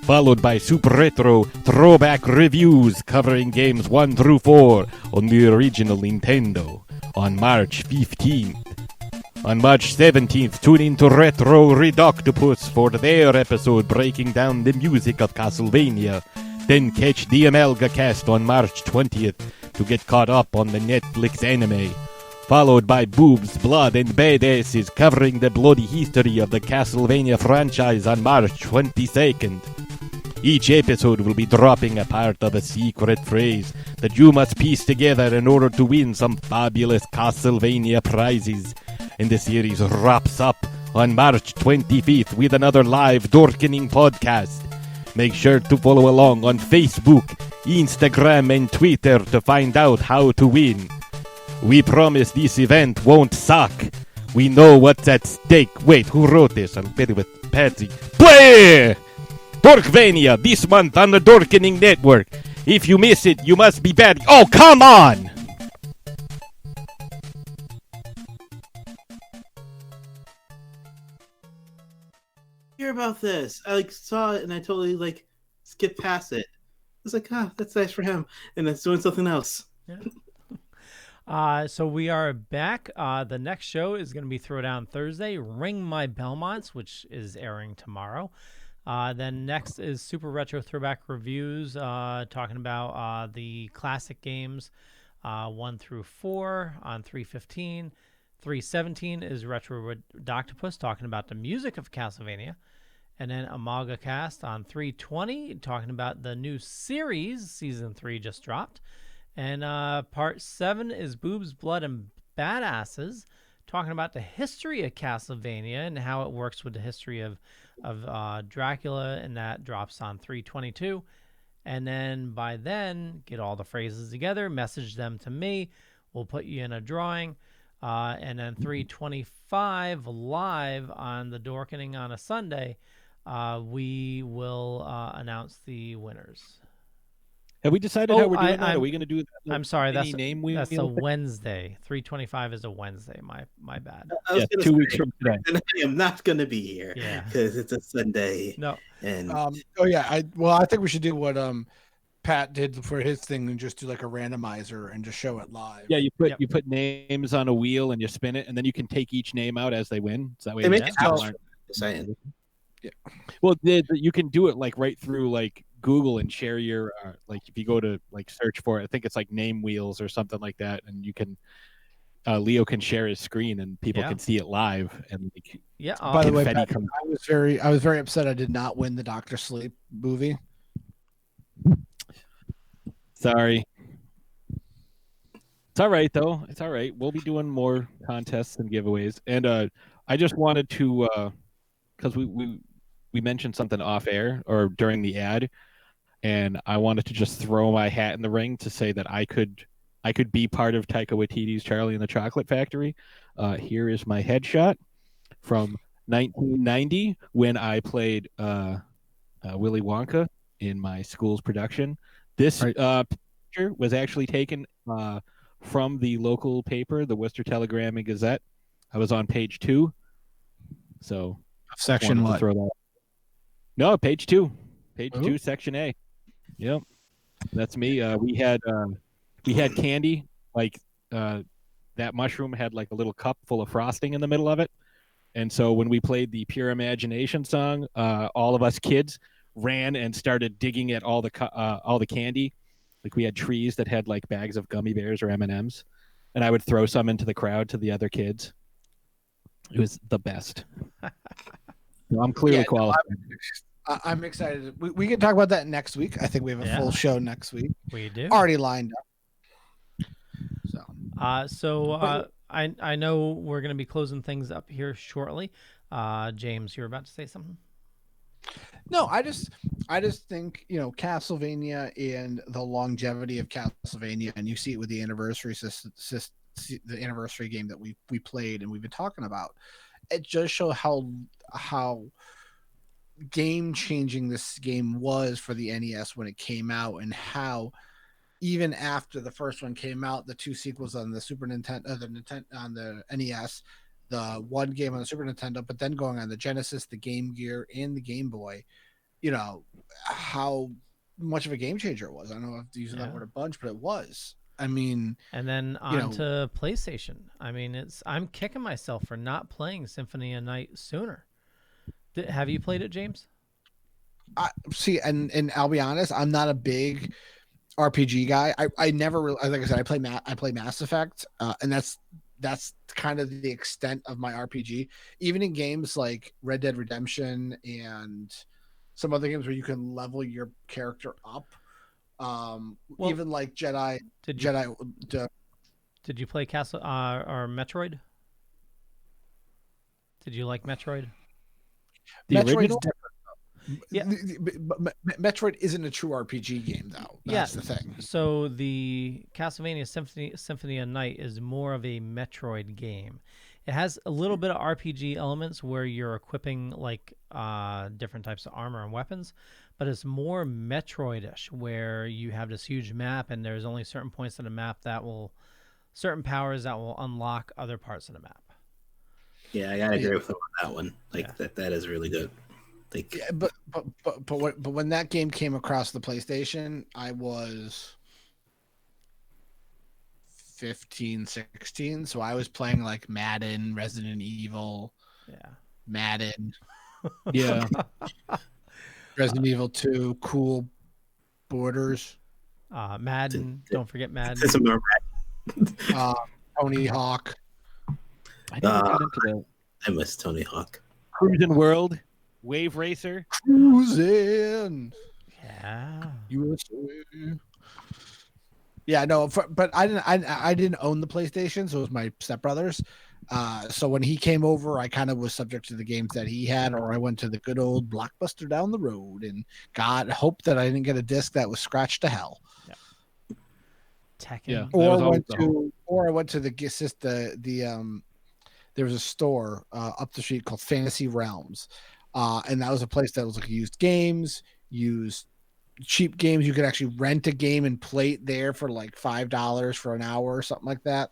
followed by Super Retro Throwback Reviews covering games 1 through 4 on the original Nintendo on March 15th. On March 17th, tune in to Retro Redoctopus for their episode breaking down the music of Castlevania. Then catch the Amalga Cast on March 20th to get caught up on the Netflix anime. Followed by Boobs, Blood, and Badasses covering the bloody history of the Castlevania franchise on March 22nd. Each episode will be dropping a part of a secret phrase that you must piece together in order to win some fabulous Castlevania prizes. And the series wraps up on March 25th with another live Dorkening podcast. Make sure to follow along on Facebook, Instagram, and Twitter to find out how to win. We promise this event won't suck. We know what's at stake. Wait, who wrote this? I'll bet it with Patsy. Play! Dork-Vania, this month on the Dorkening Network. If you miss it, you must be bad. Oh, come on!
Hear about this? I saw it and I totally skipped past it. I was like, that's nice for him, and it's doing something else.
Yeah. So we are back. The next show is going to be Throwdown Thursday. Ring My Belmonts, which is airing tomorrow. Then next is Super Retro Throwback Reviews, talking about the classic games 1 through 4 on 315. 317 is Retro Redoctopus, talking about the music of Castlevania. And then Amalga Cast on 320, talking about the new series. Season 3 just dropped. And part 7 is Boobs, Blood, and Badasses, talking about the history of Castlevania and how it works with the history of Dracula, and that drops on 322. And then by then, get all the phrases together, message them to me. We'll put you in a drawing. And then 325 live on the Dorkening on a Sunday, we will announce the winners.
Have we decided how we're doing that? Are we going to do that?
I'm sorry,
mini name wheel
that's a
thing?
Wednesday. 325 is a Wednesday. My bad.
I was
Yeah,
gonna
2 weeks
say,
from today.
and I am not going to be here
Yeah.
because it's a Sunday.
No.
And
Oh yeah, I think we should do what Pat did for his thing and just do like a randomizer and just show it live.
Yeah,
Yep.
you put names on a wheel and you spin it, and then you can take each name out as they win. So that way
they make
the
it
people
abstract,
aren't-
just saying.
Well, you can do it like right through like Google and share your like if you go to like search for it, I think it's like name wheels or something like that, and you can Leo can share his screen and people
Yeah.
can see it live and like,
Yeah.
By the way,
confetti
Pat,
comes.
I was very upset I did not win the Doctor Sleep movie.
Sorry. It's all right though. It's all right. We'll be doing more contests and giveaways, and I just wanted to because we mentioned something off air or during the ad, and I wanted to just throw my hat in the ring to say that I could be part of Taika Waititi's Charlie and the Chocolate Factory. Here is my headshot from 1990 when I played Willy Wonka in my school's production. This picture was actually taken from the local paper, the Worcester Telegram and Gazette. I was on page 2. So
Section what?
Throw that. No, page 2. Page 2, section A. Yep. That's me. We had candy, like that mushroom had like a little cup full of frosting in the middle of it. And so when we played the Pure Imagination song, all of us kids ran and started digging at all the candy. Like we had trees that had like bags of gummy bears or M&Ms, and I would throw some into the crowd to the other kids. It was the best. I'm clearly qualified.
I'm excited. We can talk about that next week. I think we have a full show next week.
We do.
Already lined up.
So I know we're going to be closing things up here shortly. James, you were about to say something?
No, I just think, Castlevania and the longevity of Castlevania, and you see it with the anniversary the anniversary game that we played and we've been talking about. It just shows how game changing this game was for the NES when it came out, and how even after the first one came out, the 2 sequels on the Super Nintendo, on the NES, the 1 game on the Super Nintendo, but then going on the Genesis, the Game Gear, and the Game Boy, how much of a game changer it was. I don't know if I'm using that word a bunch, but it was. I mean,
and then on to PlayStation. I mean, I'm kicking myself for not playing Symphony of Night sooner. Have you played it, James?
See, and I'll be honest, I'm not a big RPG guy. I never really, like I said, I play Mass Effect, and that's kind of the extent of my RPG. Even in games like Red Dead Redemption and some other games where you can level your character up, even like Jedi.
Did you play Castle or Metroid? Did you like Metroid?
Metroid's different. Yeah, Metroid isn't a true RPG game, though. That's the thing.
So the Castlevania Symphony of Night is more of a Metroid game. It has a little bit of RPG elements where you're equipping like different types of armor and weapons, but it's more Metroid-ish, where you have this huge map and there's only certain points of the map certain powers that will unlock other parts of the map.
Yeah, I gotta agree with him on that one. Like that is really good. Like,
yeah, but when that game came across the PlayStation, I was 15, 16, so I was playing like Madden, Resident Evil, Madden, Resident Evil 2, Cool Borders,
Madden. Don't forget Madden.
Tony Hawk.
I never got into that.
I miss Tony Hawk.
Cruising World, Wave Racer,
Cruising.
Yeah.
USA. Yeah, no, but I didn't own the PlayStation, so it was my stepbrother's. So when he came over, I kind of was subject to the games that he had, or I went to the good old Blockbuster down the road, and God hoped that I didn't get a disc that was scratched to hell.
Yeah. Tekken.
Yeah.
Or I went to the there was a store up the street called Fantasy Realms, and that was a place that was like used games, used cheap games. You could actually rent a game and play it there for like $5 for an hour or something like that.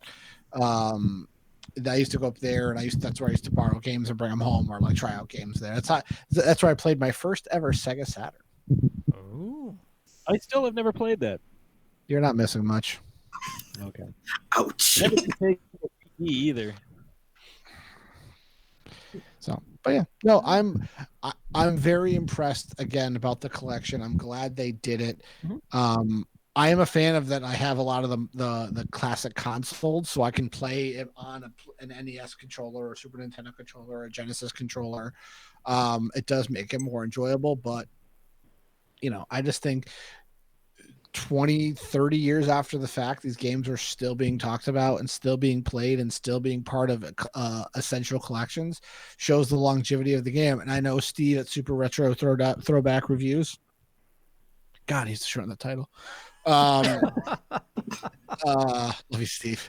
I used to go up there, and that's where I used to borrow games and bring them home, or like try out games there. That's where I played my first ever Sega Saturn.
Ooh.
I still have never played that.
You're not missing much.
Okay.
Ouch.
Never can take a CD either.
So, but yeah, no, I'm very impressed again about the collection. I'm glad they did it. I am a fan of that. I have a lot of the classic consoles, so I can play it on an NES controller or Super Nintendo controller or a Genesis controller. It does make it more enjoyable, but I just think 20, 30 years after the fact, these games are still being talked about and still being played and still being part of essential collections. Shows the longevity of the game. And I know Steve at Super Retro Throwback Reviews. God, he's shorten the title. Love you, Steve.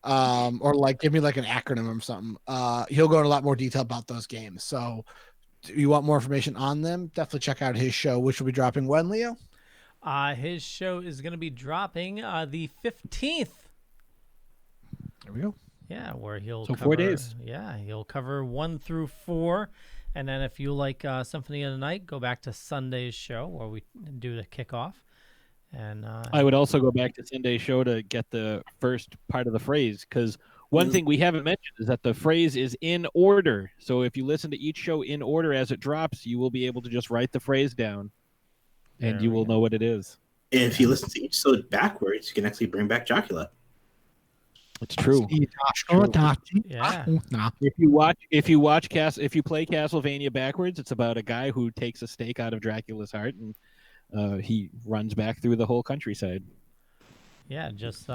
Or like give me like an acronym or something. He'll go into a lot more detail about those games. So if you want more information on them, definitely check out his show, which will be dropping when, Leo?
His show is going to be dropping the 15th.
There we go.
Yeah, where he'll
So
cover
4 days.
Yeah, he'll cover 1 through 4, and then if you like Symphony of the Night, go back to Sunday's show where we do the kickoff. And
I would also go back to Sunday's show to get the first part of the phrase, because one thing we haven't mentioned is that the phrase is in order. So if you listen to each show in order as it drops, you will be able to just write the phrase down, and you will know what it is.
And if you listen to each episode backwards, you can actually bring back Jocular.
It's true.
yeah,
If you play Castlevania backwards, it's about a guy who takes a stake out of Dracula's heart and he runs back through the whole countryside.
yeah, just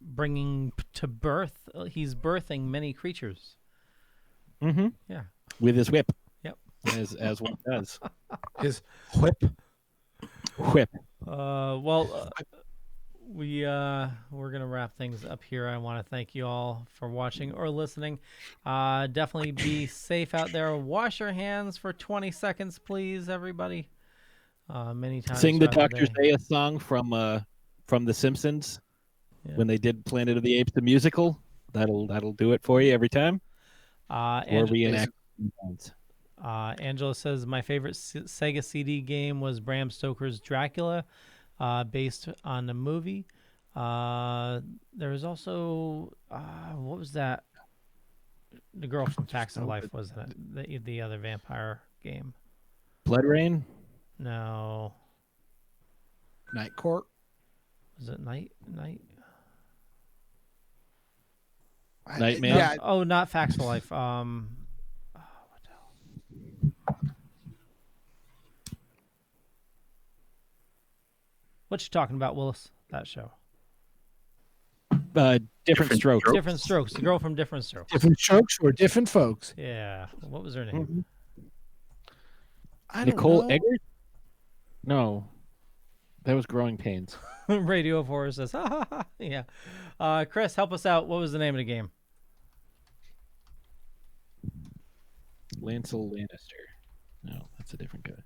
bringing to birth. He's birthing many creatures.
Mm-hmm.
Yeah,
with his whip.
Yep.
As one does.
His whip.
We're gonna wrap things up here. I want to thank you all for watching or listening. Definitely be safe out there. Wash your hands for 20 seconds, please, everybody. Many times.
Sing the
throughout
Dr.
day.
Zaya song from The Simpsons when they did Planet of the Apes the musical. That'll do it for you every time. Or reenact.
Angela says my favorite Sega CD game was Bram Stoker's Dracula, based on the movie. There was also what was that? The Girl from Facts of Life, wasn't it? The other vampire game.
Blood Rain?
No.
Night Court?
Was it Night?
Nightman?
Yeah.
Oh, not Facts of Life. What the hell? What you talking about, Willis? That show.
Different Strokes.
Different Strokes. The girl from Different Strokes.
Different strokes or different folks?
Yeah. What was her name?
I don't
Nicole
know.
Eggers? No. That was Growing Pains.
Radio of Horror says, ha ha ha. Yeah. Chris, help us out. What was the name of the game?
Lancel Lannister. No, that's a different guy.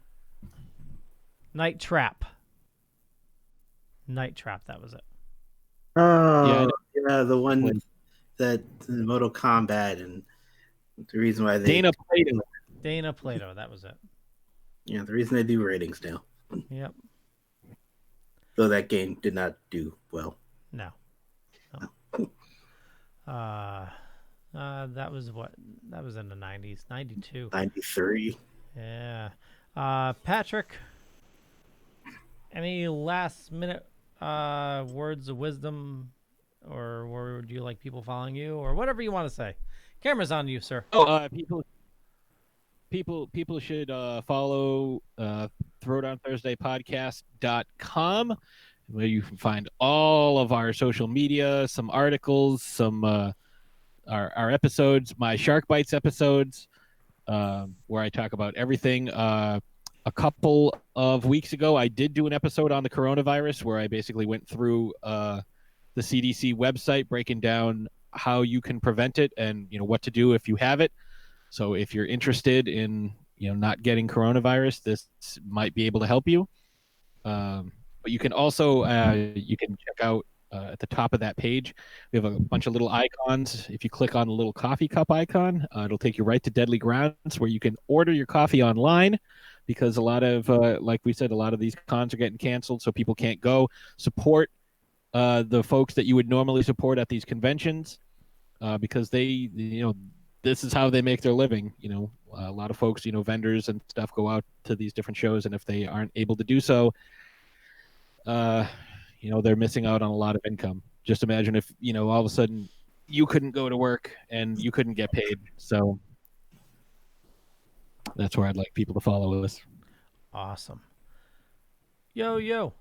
Night Trap. Night Trap, that was it.
Oh, yeah, the one that Mortal Kombat, and the reason why they
Dana Plato, that was it.
Yeah, the reason they do ratings now.
Yep.
Though that game did not do well.
No. That was what? That was in the 90s. 92.
93.
Yeah. Patrick, any last minute words of wisdom, or would you like people following you, or whatever you want to say? Camera's on you, sir.
People should follow throwdownthursdaypodcast.com, where you can find all of our social media, some articles, some our episodes, my Shark Bites episodes, where I talk about everything. A couple of weeks ago, I did do an episode on the coronavirus where I basically went through the CDC website, breaking down how you can prevent it and what to do if you have it. So if you're interested in not getting coronavirus, this might be able to help you. But you can also you can check out at the top of that page, we have a bunch of little icons. If you click on the little coffee cup icon, it'll take you right to Deadly Grounds, where you can order your coffee online, because a lot of like we said, a lot of these cons are getting canceled, so people can't go. Support the folks that you would normally support at these conventions, because they, this is how they make their living. A lot of folks, vendors and stuff, go out to these different shows, and if they aren't able to do so, they're missing out on a lot of income. Just imagine if, all of a sudden you couldn't go to work and you couldn't get paid. So that's where I'd like people to follow us.
Awesome. Yo.
You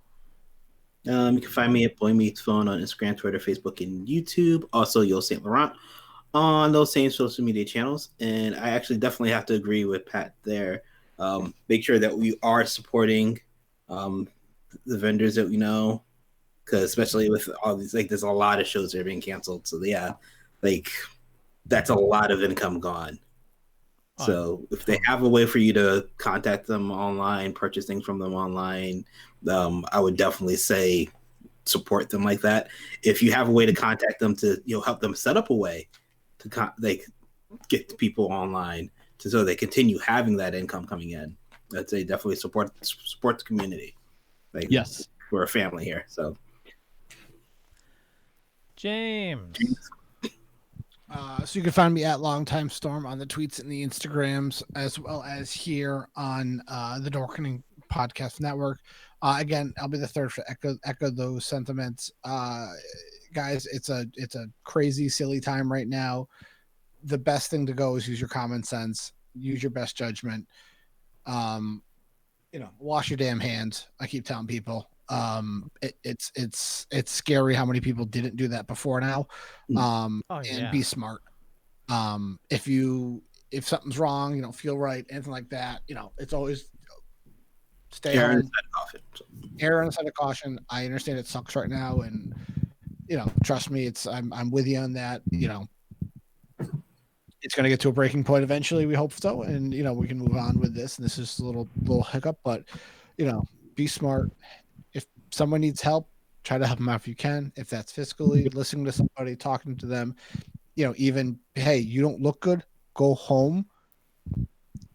can find me at Boy Meets Phone on Instagram, Twitter, Facebook, and YouTube. Also, Yo Saint Laurent on those same social media channels. And I actually definitely have to agree with Pat there. Make sure that we are supporting the vendors that we know, because especially with all these, there's a lot of shows that are being canceled. So yeah, that's a lot of income gone. So if they have a way for you to contact them online, purchase things from them online, I would definitely say support them like that. If you have a way to contact them to help them set up a way to get the people online so they continue having that income coming in, I'd say definitely support the community.
Yes,
we're a family here. So
James.
So you can find me at Longtime Storm on the tweets and the Instagrams, as well as here on the Dorkening Podcast Network. Again, I'll be the third to echo those sentiments. Guys, it's a crazy, silly time right now. The best thing to go is use your common sense, use your best judgment. Wash your damn hands. I keep telling people. It's scary how many people didn't do that before now. And be smart. If something's wrong, you don't feel right, anything like that, it's always stay home. Err on the side of caution. I understand it sucks right now, and trust me, I'm with you on that. It's going to get to a breaking point eventually. We hope so, and we can move on with this. And this is a little hiccup, but be smart. If someone needs help, try to help them out if you can. If that's fiscally, listening to somebody, talking to them, even, hey, you don't look good, go home.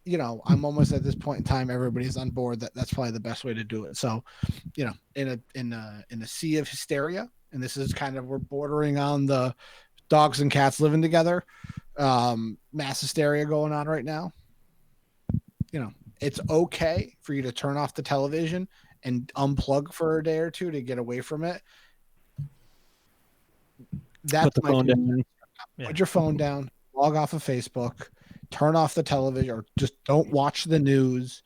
I'm almost at this point in time, everybody's on board that's probably the best way to do it. So, in a sea of hysteria, and this is kind of, we're bordering on the dogs and cats living together, mass hysteria going on right now. It's okay for you to turn off the television and unplug for a day or two to get away from it. That's
Put the phone down.
Put your phone down, log off of Facebook, turn off the television, or just don't watch the news,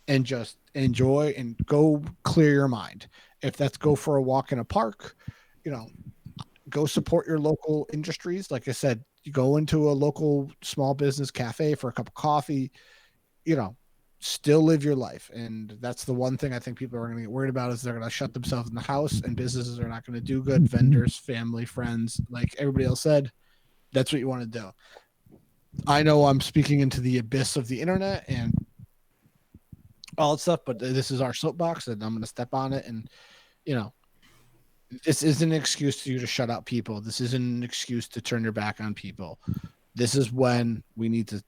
and just enjoy and go clear your mind. If that's go for a walk in a park, go support your local industries. Like I said, you go into a local small business cafe for a cup of coffee, still live your life. And that's the one thing I think people are going to get worried about, is they're going to shut themselves in the house and businesses are not going to do good. Vendors, family, friends, like everybody else said, that's what you want to do. I know I'm speaking into the abyss of the internet and all that stuff, but this is our soapbox and I'm going to step on it. And, this isn't an excuse for you to shut out people. This isn't an excuse to turn your back on people. This is when we need to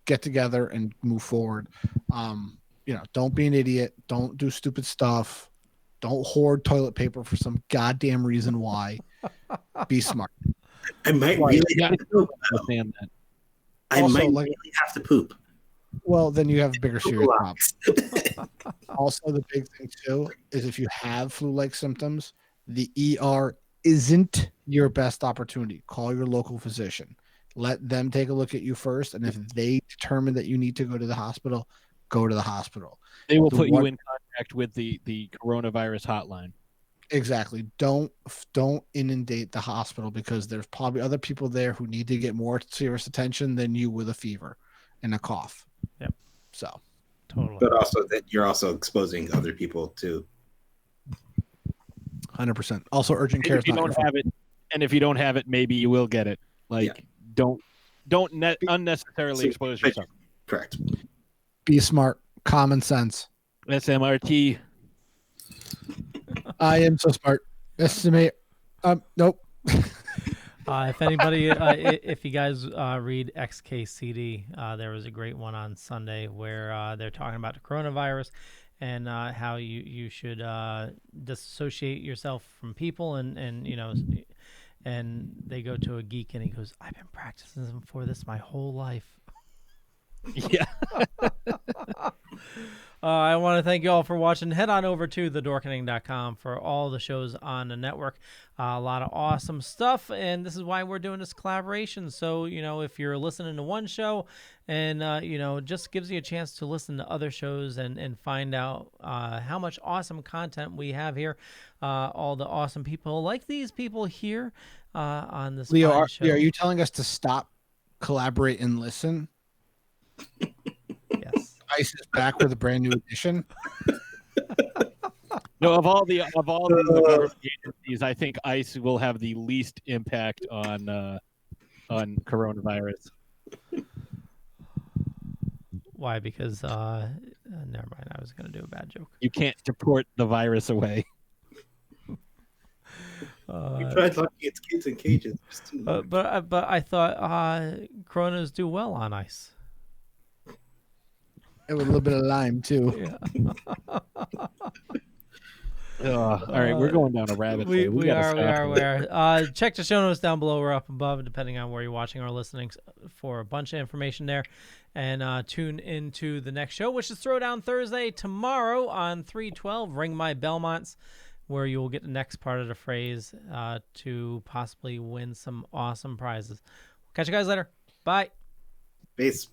get together and move forward. Don't be an idiot. Don't do stupid stuff. Don't hoard toilet paper for some goddamn reason why. Be smart.
I might really have to poop. I
Also,
might really have to poop.
Well, then you have bigger serious problems. Also, the big thing too is if you have flu-like symptoms, the ER isn't your best opportunity. Call your local physician. Let them take a look at you first, and if they determine that you need to go to the hospital, go to the hospital.
They will put you in contact with the coronavirus hotline.
Exactly. Don't inundate the hospital, because there's probably other people there who need to get more serious attention than you with a fever and a cough.
Yep.
So
totally.
But also that you're also exposing other people to
100%. Also, urgent care.
If you don't have it, and if you don't have it, maybe you will get it. Don't unnecessarily expose yourself.
Correct.
Be smart. Common sense.
SMRT.
I am so smart. Estimate. Nope.
If anybody, if you guys read XKCD, there was a great one on Sunday where they're talking about the coronavirus and how you should disassociate yourself from people and and they go to a geek and he goes, I've been practicing for this my whole life.
Yeah.
I want to thank you all for watching. Head on over to thedorkening.com for all the shows on the network. A lot of awesome stuff, and this is why we're doing this collaboration. So, if you're listening to one show and, just gives you a chance to listen to other shows and find out how much awesome content we have here. All the awesome people like these people here on this
Leo,
show.
are you telling us to stop, collaborate, and listen?
Yes.
Ice is back with a brand new edition.
No, of all the government agencies, I think ICE will have the least impact on coronavirus.
Why? Because never mind. I was going to do a bad joke.
You can't deport the virus away.
We tried locking its kids in cages.
But I thought Coronas do well on ice.
And with a little bit of lime too.
Yeah.
All right, we're going down a rabbit hole.
We are. Check the show notes down below or up above, depending on where you're watching or listening, for a bunch of information there. And tune into the next show, which is Throwdown Thursday tomorrow on 312 Ring My Belmonts, where you will get the next part of the phrase to possibly win some awesome prizes. Catch you guys later. Bye.
Peace.